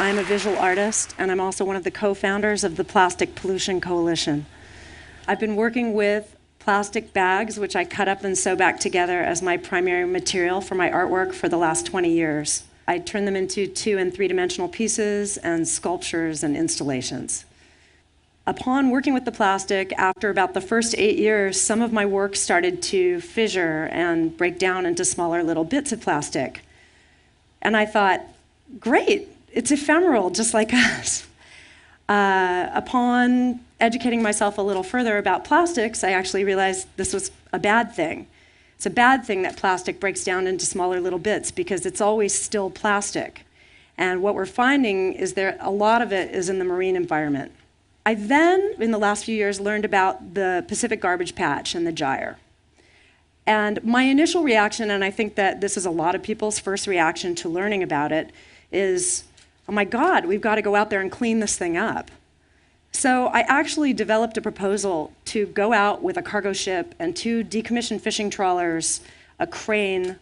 I'm a visual artist, and I'm also one of the co-founders of the Plastic Pollution Coalition. I've been working with plastic bags, which I cut up and sew back together as my primary material for my artwork for the last 20 years. I turn them into 2- and 3-dimensional pieces and sculptures and installations. Upon working with the plastic, after about the first 8 years, some of my work started to fissure and break down into smaller little bits of plastic. And I thought, great, it's ephemeral, just like us. Upon educating myself a little further about plastics, I actually realized this was a bad thing. It's a bad thing that plastic breaks down into smaller little bits because it's always still plastic. And what we're finding is that a lot of it is in the marine environment. I then, in the last few years, learned about the Pacific Garbage Patch and the gyre. And my initial reaction, and I think that this is a lot of people's first reaction to learning about it, is, oh my God, we've got to go out there and clean this thing up. So I actually developed a proposal to go out with a cargo ship and 2 decommissioned fishing trawlers, a crane,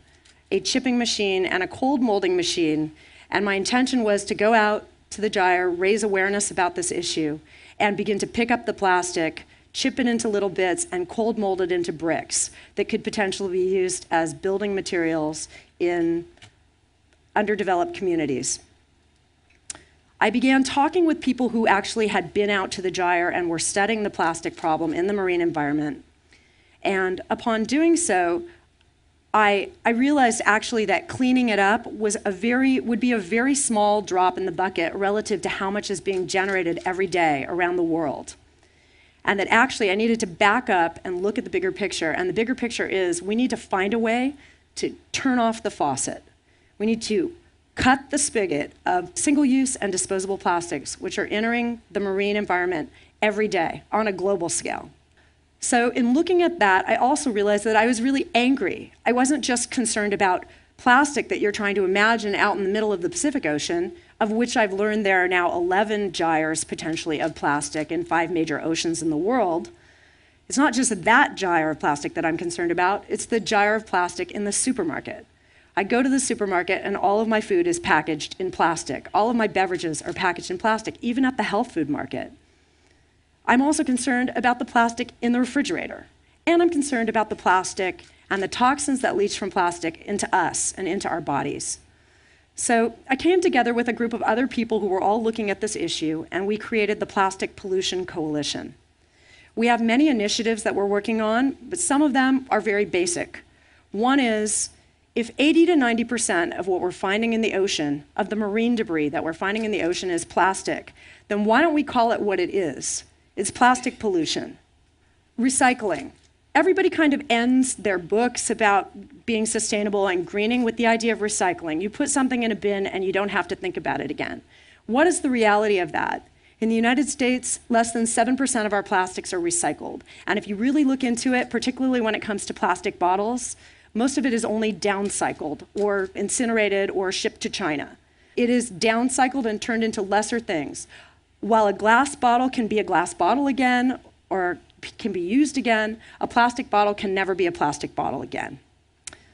a chipping machine, and a cold molding machine. And my intention was to go out to the gyre, raise awareness about this issue, and begin to pick up the plastic, chip it into little bits, and cold mold it into bricks that could potentially be used as building materials in underdeveloped communities. I began talking with people who actually had been out to the gyre and were studying the plastic problem in the marine environment. And upon doing so, I realized actually that cleaning it up would be a very small drop in the bucket relative to how much is being generated every day around the world. And that actually I needed to back up and look at the bigger picture. And the bigger picture is we need to find a way to turn off the faucet. We need to cut the spigot of single-use and disposable plastics, which are entering the marine environment every day on a global scale. So in looking at that, I also realized that I was really angry. I wasn't just concerned about plastic that you're trying to imagine out in the middle of the Pacific Ocean, of which I've learned there are now 11 gyres potentially of plastic in 5 major oceans in the world. It's not just that gyre of plastic that I'm concerned about, it's the gyre of plastic in the supermarket. I go to the supermarket and all of my food is packaged in plastic. All of my beverages are packaged in plastic, even at the health food market. I'm also concerned about the plastic in the refrigerator. And I'm concerned about the plastic and the toxins that leach from plastic into us and into our bodies. So I came together with a group of other people who were all looking at this issue, and we created the Plastic Pollution Coalition. We have many initiatives that we're working on, but some of them are very basic. One is, if 80 to 90% of what we're finding in the ocean, of the marine debris that we're finding in the ocean is plastic, then why don't we call it what it is? It's plastic pollution. Recycling. Everybody kind of ends their books about being sustainable and greening with the idea of recycling. You put something in a bin and you don't have to think about it again. What is the reality of that? In the United States, less than 7% of our plastics are recycled. And if you really look into it, particularly when it comes to plastic bottles, most of it is only downcycled or incinerated or shipped to China. It is downcycled and turned into lesser things. While a glass bottle can be a glass bottle again or can be used again, a plastic bottle can never be a plastic bottle again.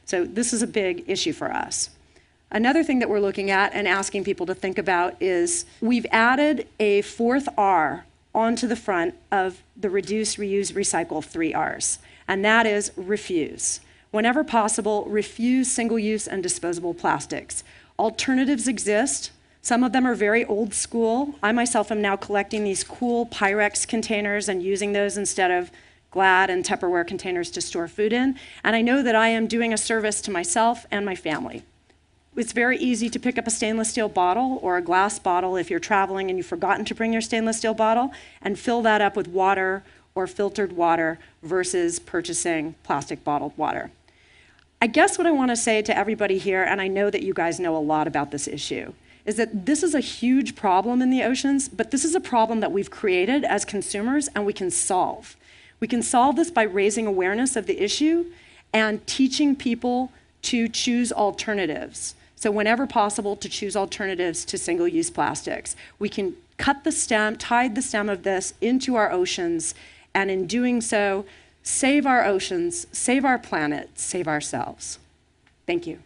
So this is a big issue for us. Another thing that we're looking at and asking people to think about is we've added a 4th R onto the front of the reduce, reuse, recycle 3 Rs, and that is refuse. Whenever possible, refuse single-use and disposable plastics. Alternatives exist. Some of them are very old school. I myself am now collecting these cool Pyrex containers and using those instead of Glad and Tupperware containers to store food in. And I know that I am doing a service to myself and my family. It's very easy to pick up a stainless steel bottle or a glass bottle if you're traveling and you've forgotten to bring your stainless steel bottle and fill that up with water or filtered water versus purchasing plastic bottled water. I guess what I want to say to everybody here, and I know that you guys know a lot about this issue, is that this is a huge problem in the oceans, but this is a problem that we've created as consumers and we can solve. We can solve this by raising awareness of the issue and teaching people to choose alternatives. So whenever possible, to choose alternatives to single-use plastics. We can cut the stem, tide the stem of this into our oceans, and in doing so, save our oceans, save our planet, save ourselves. Thank you.